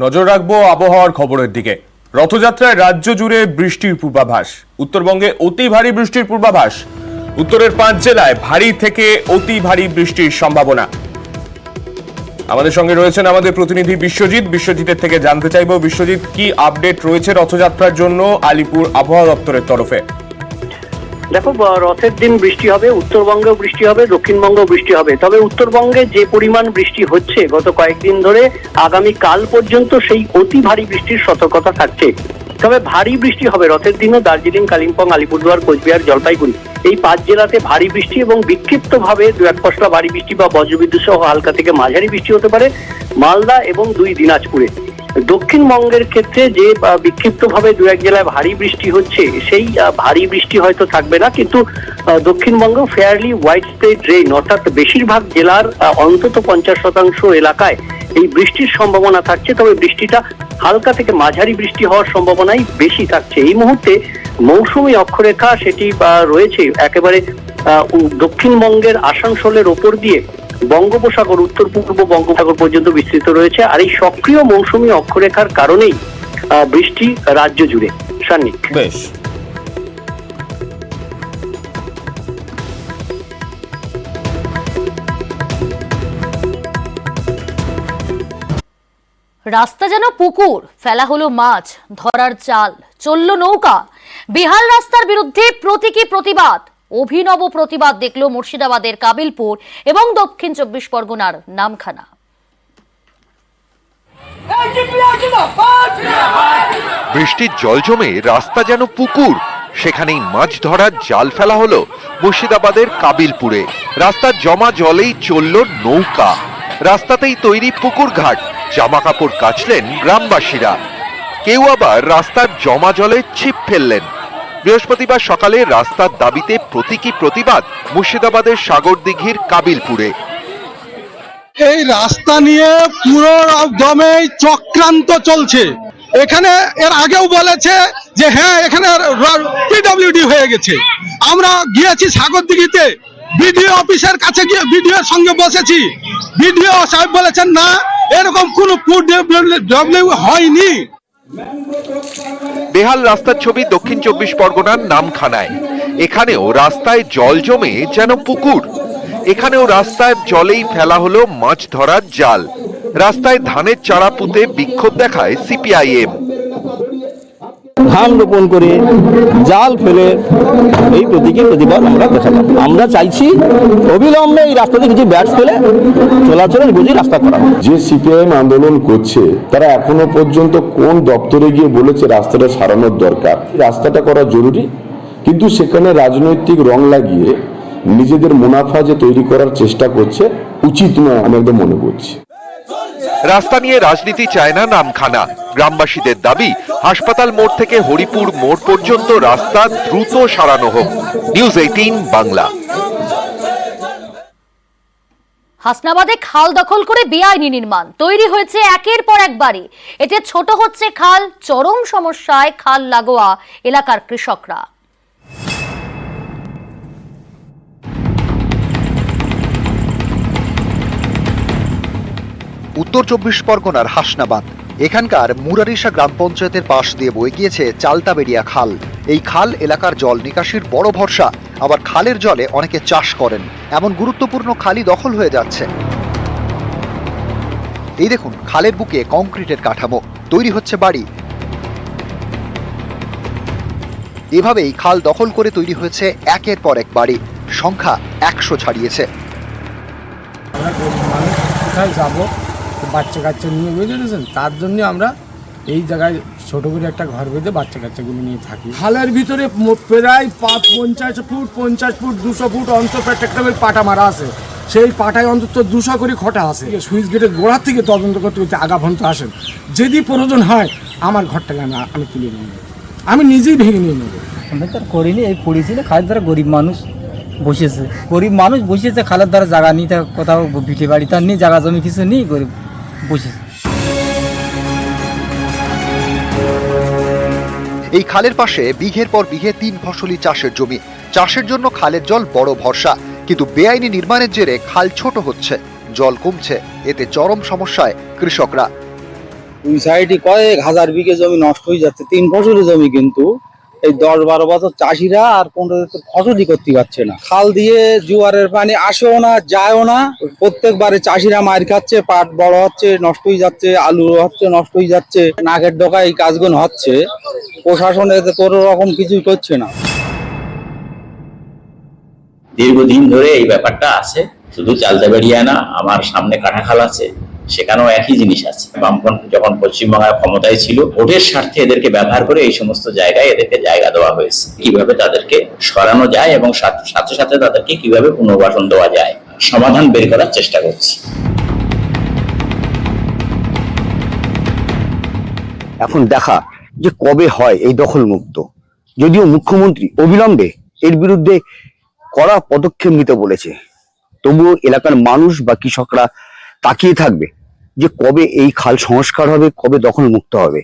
নজর রাখবো আবহাওয়ার খবরের দিকে। রথযাত্রায় রাজ্য জুড়ে বৃষ্টির পূর্বাভাস। উত্তরবঙ্গে অতি ভারী বৃষ্টির পূর্বাভাস। উত্তরের 5 জেলায় ভারী থেকে অতি ভারী বৃষ্টির সম্ভাবনা। আমাদের সঙ্গে রয়েছেন আমাদের প্রতিনিধি বিশ্বজিতের থেকে জানতে চাইবো, বিশ্বজিৎ, কি আপডেট রয়েছে রথযাত্রার জন্য আলিপুর আবহাওয়া দপ্তরের তরফে? দেখো, রথের দিন বৃষ্টি হবে, উত্তরবঙ্গেও বৃষ্টি হবে, দক্ষিণবঙ্গেও বৃষ্টি হবে। তবে উত্তরবঙ্গে যে পরিমাণ বৃষ্টি হচ্ছে গত কয়েকদিন ধরে, আগামী কাল পর্যন্ত সেই অতি ভারী বৃষ্টির সতর্কতা থাকছে। তবে ভারী বৃষ্টি হবে রথের দিনও দার্জিলিং, কালিম্পং, আলিপুরদুয়ার, কোচবিহার, জলপাইগুড়ি এই 5 জেলাতে ভারী বৃষ্টি এবং বিক্ষিপ্তভাবে 2-1 পশলা ভারী বৃষ্টি বা বজ্রবিদ্যুৎ সহ হালকা থেকে মাঝারি বৃষ্টি হতে পারে মালদা এবং 2 দিনাজপুরে। দক্ষিণবঙ্গের ক্ষেত্রে যে বিক্ষিপ্তভাবে 2-1 জেলায় ভারী বৃষ্টি হচ্ছে, সেই ভারী বৃষ্টি হয়তো থাকবে না, কিন্তু দক্ষিণবঙ্গেও ফেয়ারলি ওয়াইড স্প্রেড রেইন, অর্থাৎ বেশিরভাগ জেলার অন্তত 50% এলাকায় এই বৃষ্টির সম্ভাবনা থাকছে। তবে বৃষ্টিটা হালকা থেকে মাঝারি বৃষ্টি হওয়ার সম্ভাবনাই বেশি থাকছে। এই মুহূর্তে মৌসুমী অক্ষরেখা সেটি রয়েছে একেবারে দক্ষিণবঙ্গের আসানসোলের ওপর দিয়ে বঙ্গোপসাগর, উত্তর পূর্ব বঙ্গোপসাগর পর্যন্ত বিস্তৃত রয়েছে। আর এই সক্রিয় মৌসুমী অক্ষরেখার কারণেই বৃষ্টি রাজ্য জুড়ে। সান্নিক, বেশ। রাস্তা যেন পুকুর, ফেলা হলো মাছ ধরার জাল, চলল নৌকা। বেহাল রাস্তার বিরুদ্ধে প্রতীকী প্রতিবাদ, অভিনব প্রতিবাদ দেখলো মুর্শিদাবাদের কাবিলপুর এবং দক্ষিণ 24 পরগনার নামখানা। বৃষ্টির জল জমে রাস্তা যেন পুকুর, সেখানেই মাছ ধরার জাল ফেলা হলো মুর্শিদাবাদের কাবিলপুরে। রাস্তার জমা জলেই চলল নৌকা, রাস্তাতেই তৈরি পুকুর ঘাট, জামা কাপড় কাচলেন গ্রামবাসীরা। কেউ আবার রাস্তার জমা জলে ছিপ ফেললেন। বৃহস্পতিবার সকালে রাস্তার দাবিতে প্রতীকী প্রতিবাদ মুর্শিদাবাদের সাগরদিঘির কাবিলপুরে। এই রাস্তা নিয়ে পুরো দমে চক্রান্ত চলছে। এখানে এর আগেও বলেছে যে হ্যাঁ, এখানে পিডব্লিউডি হয়ে গেছে। আমরা গিয়েছি সাগরদিঘিতে, বিডিও অফিসের কাছে গিয়ে বিডিওর সঙ্গে বসেছি। বিডিও সাহেব বলেছেন না, এরকম কোনো পিডব্লিউ হয়নি। বেহাল রাস্তার ছবি দক্ষিণ 24 পরগনার নামখানায়। এখানেও রাস্তায় জল জমে যেন পুকুর, এখানেও রাস্তায় জলেই ফেলা হলো মাছ ধরার জাল। রাস্তায় ধানের চারা পুঁতে বিক্ষোভ দেখায় সিপিআইএম। ধান রোপণ করে জাল ফেলে এই প্রতীকী প্রতিবাদ আমরা দেখালাম। আমরা চাইছি অবিলম্বে এই রাস্তাতে কিছু ব্যাট ফেলে চলাচলের বুঝি রাস্তা করা। যে সিপিআইএম আন্দোলন করছে তারা এখনো পর্যন্ত কোন দপ্তরে গিয়ে বলেছে রাস্তাটা সারানোর দরকার? রাস্তাটা করা জরুরি, কিন্তু সেখানে রাজনৈতিক রং লাগিয়ে নিজেদের মুনাফা যে তৈরি করার চেষ্টা করছে, উচিত নয় আমি একদম মনে করছি। রাস্তা নিয়ে রাজনীতি চায় না নামখানা। গ্রামবাসীদের দাবি হাসপাতাল মোড় থেকে হরিপুর মোড় পর্যন্ত রাস্তা দ্রুত সারানো হোক। নিউজ 18 বাংলা। হাসনাবাদে খাল দখল করে বেআইনি নির্মাণ, তৈরি হয়েছে একের পর এক বাড়ি। এতে ছোট হচ্ছে খাল, চরম সমস্যায় খাল লাগোয়া এলাকার কৃষকরা। উত্তর 24 পরগনার হাসনাবাদ, এখানকার মুরারিশা গ্রাম পঞ্চায়েতের পাশ দিয়ে বয়ে গিয়েছে চালতাবেড়িয়া খাল। এই খাল এলাকার জল নিকাশির বড় ভরসা। আবার খালের জলে অনেকে চাষ করেন, এমন গুরুত্বপূর্ণ খালই দখল হয়ে যাচ্ছে। এই দেখুন, খালের বুকে কংক্রিটের কাঠামো, তৈরি হচ্ছে বাড়ি। এভাবেই খাল দখল করে তৈরি হয়েছে একের পর এক বাড়ি, সংখ্যা 100 ছাড়িয়েছে। বাচ্চা কাচ্চা নিয়ে বুঝেছেন, তার জন্য আমরা এই জায়গায় ছোট করে একটা ঘর বেঁধে বাচ্চা কাচ্চাগুলো নিয়ে থাকি। খালের ভিতরে প্রায় 50 ফুট 200 ফুট অন্তত একটা পাটা মারা আছে। সেই পাটায় অন্তত 200 করে খটা আছে। সুইচ গেটের গোড়ার থেকে তদন্ত করতে করতে আগা পর্যন্ত আসেন। যদি প্রয়োজন হয় আমার ঘরটাকে আমি তুলে নিয়ে নেব, আমি নিজেই ভেঙে নিয়ে নেবো। আমি তার করিনি, এই পড়েছিল খালের দ্বারা গরিব মানুষ বসেছে, খালের দ্বারা জায়গা নিয়ে কোথাও ভিটে বাড়ি তার নেই, জায়গা জমি কিছু নেই, গরিব বসেছে। এই খালের পাশে বিঘের পর বিঘে 3 ফসলি চাষের জমি। চাষের জন্য খালের জল বড় ভরসা, কিন্তু বেআইনি নির্মাণের জেরে খাল ছোট হচ্ছে, জল কমছে, এতে চরম সমস্যায় কৃষকরা। দুই সাইডে কয়েক হাজার বিঘে জমি নষ্ট হয়ে যাচ্ছে, 3 ফসলের জমি, কিন্তু এই 10-12 বছর চাষিরা আর কোনো ফসলই করতে পারছে না। খাল দিয়ে জোয়ারের পানি আসেও না, যায়ও না, প্রত্যেকবারে চাষিরা মার খাচ্ছে, পাট বড় হচ্ছে নষ্ট হয়ে যাচ্ছে, আলু হচ্ছে নষ্ট হয়ে যাচ্ছে, নাকের ডোকায় এই কাজগুলো হচ্ছে। প্রশাসন এতে কোনো রকম কিছুই করছে না। দীর্ঘদিন ধরে এই ব্যাপারটা আছে, শুধু চালতাবেড়িয়া না, আমার সামনে কাঁঠাখাল আছে, সেখানেও একই জিনিস আছে। বামপন্থী যখন পশ্চিমবঙ্গের ক্ষমতায় ছিল, ভোটের স্বার্থে এদেরকে ব্যবহার করে এই সমস্ত জায়গায় এদেরকে জায়গা দেওয়া হয়েছে। কিভাবে তাদেরকে সরানো যায় এবং সাথে সাথে তাদেরকে কিভাবে পুনর্বাসন দেওয়া যায়, সমাধান বের করার চেষ্টা করছি। এখন দেখা যে কবে হয় এই দখল মুক্ত। যদিও মুখ্যমন্ত্রী অবিলম্বে এর বিরুদ্ধে কড়া পদক্ষেপ নিতে বলেছে, তবুও এলাকার মানুষ বা কৃষকরা তাকিয়ে থাকবে যে কবে এই খাল সংস্কার হবে, কবে দখল মুক্ত হবে।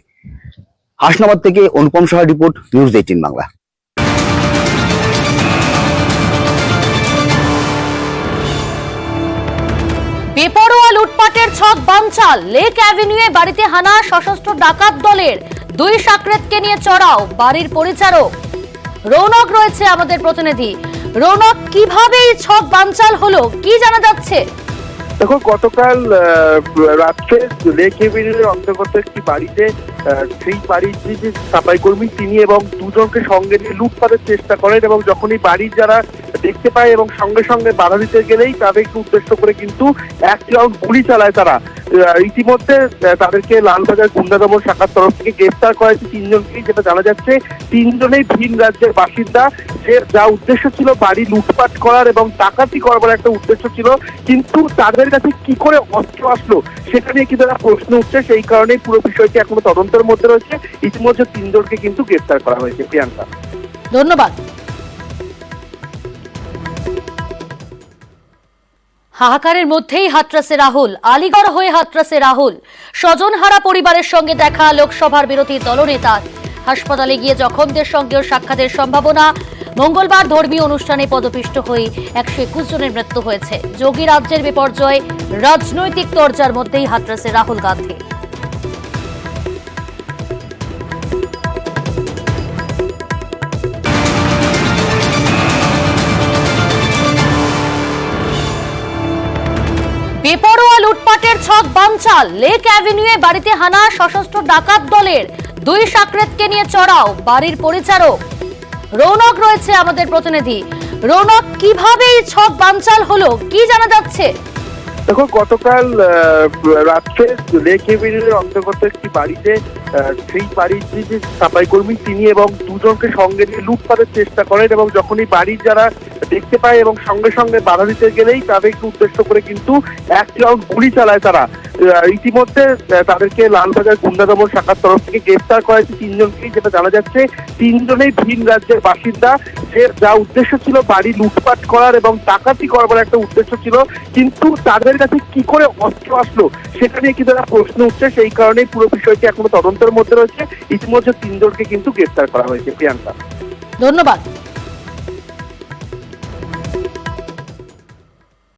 হাসনাবাদ থেকে অনুপম সাহা রিপোর্ট, নিউজ 18 বাংলা। বেপরোয়া লুটপাটের ছক বানচাল, লেক অ্যাভিনিউয়ে বাড়িতে হানা সশস্ত্র ডাকাত দলের, 2 সাকরেতকে নিয়ে চড়াও বাড়ির পরিচারক। রৌনক রয়েছে আমাদের প্রতিনিধি। রৌনক, কিভাবে এই ছক বানচাল হলো, কি জানা যাচ্ছে? দেখো, গতকাল রাত্রে লেক এভিনিউর অন্তর্গত একটি বাড়িতে সেই বাড়ির যে সাফাই কর্মী তিনি এবং 2 জনকে সঙ্গে নিয়ে লুটপাটের চেষ্টা করেন, এবং যখনই বাড়ির যারা দেখতে পায় এবং সঙ্গে সঙ্গে বাধা দিতে গেলেই তাদেরকে উদ্দেশ্য করে কিন্তু 1 রাউন্ড গুলি চালায় তারা। ইতিমধ্যে তাদেরকে লালবাজার গুন্ডা দমন শাখার তরফ থেকে গ্রেফতার করা হয়েছে 3 জনকেই, যেটা জানা যাচ্ছে 3 জনেই ভিন রাজ্যের বাসিন্দা। যে যা উদ্দেশ্য ছিল বাড়ি লুটপাট করার এবং ডাকাতি করবার একটা উদ্দেশ্য ছিল, কিন্তু তাদের কাছে কি করে অস্ত্র আসলো সেটা নিয়ে কিন্তু একটা প্রশ্ন উঠছে। সেই কারণেই পুরো বিষয়টি এখনো তদন্তের মধ্যে রয়েছে। ইতিমধ্যে 3 জনকে কিন্তু গ্রেফতার করা হয়েছে। প্রিয়াঙ্কা, ধন্যবাদ। হাহাকারের মধ্যেই হাতরাসে রাহুল, আলিগড় হয়ে হাতরাসে রাহুল। স্বজনহারা পরিবারের সঙ্গে দেখা লোকসভার বিরোধী দলনেতার। হাসপাতালে গিয়ে জখমদের সঙ্গেও সাক্ষাতের সম্ভাবনা। মঙ্গলবার ধর্মীয় অনুষ্ঠানে পদপিষ্ট হয়ে 121 জনের মৃত্যু হয়েছে। যোগী রাজ্যের বিপর্যয়, রাজনৈতিক তরজার মধ্যেই হাতরাসে রাহুল গান্ধী। বেপরোয়া লুটপাটের ছক বানচাল, লেক অ্যাভিনিউয়ে বাড়িতে হানা সশস্ত্র ডাকাত দলের, 2 সাকরেতকে নিয়ে চড়াও বাড়ির পরিচারক। রৌনক রয়েছে আমাদের প্রতিনিধি। রৌনক, কিভাবে এই ছক বানচাল হলো, কি জানা যাচ্ছে? দেখো, গতকাল রাত্রে লেক এভিনিউর অন্তর্গত একটি বাড়িতে সেই বাড়ির যে সাফাই কর্মী তিনি এবং 2 জনকে সঙ্গে নিয়ে লুটপাটের চেষ্টা করেন, এবং যখনই বাড়ির যারা দেখতে পায় এবং সঙ্গে সঙ্গে বাধা দিতে গেলেই তাদেরকে উদ্দেশ্য করে কিন্তু 1 রাউন্ড গুলি চালায় তারা। ইতিমধ্যে তাদেরকে লালবাজার গুন্ডা দমন শাখার তরফ থেকে গ্রেফতার করা হয়েছে 3 জনকেই, যেটা জানা যাচ্ছে 3 জনেই ভিন রাজ্যের বাসিন্দা। যে যা উদ্দেশ্য ছিল বাড়ি লুটপাট করার এবং ডাকাতি করবার একটা উদ্দেশ্য ছিল, কিন্তু তাদের কাছে কি করে অস্ত্র আসলো সেটা নিয়ে কিন্তু একটা প্রশ্ন উঠছে। সেই কারণেই পুরো বিষয়টি এখনো তদন্তের মধ্যে রয়েছে। ইতিমধ্যে 3 জনকে কিন্তু গ্রেফতার করা হয়েছে। প্রিয়াঙ্কা, ধন্যবাদ।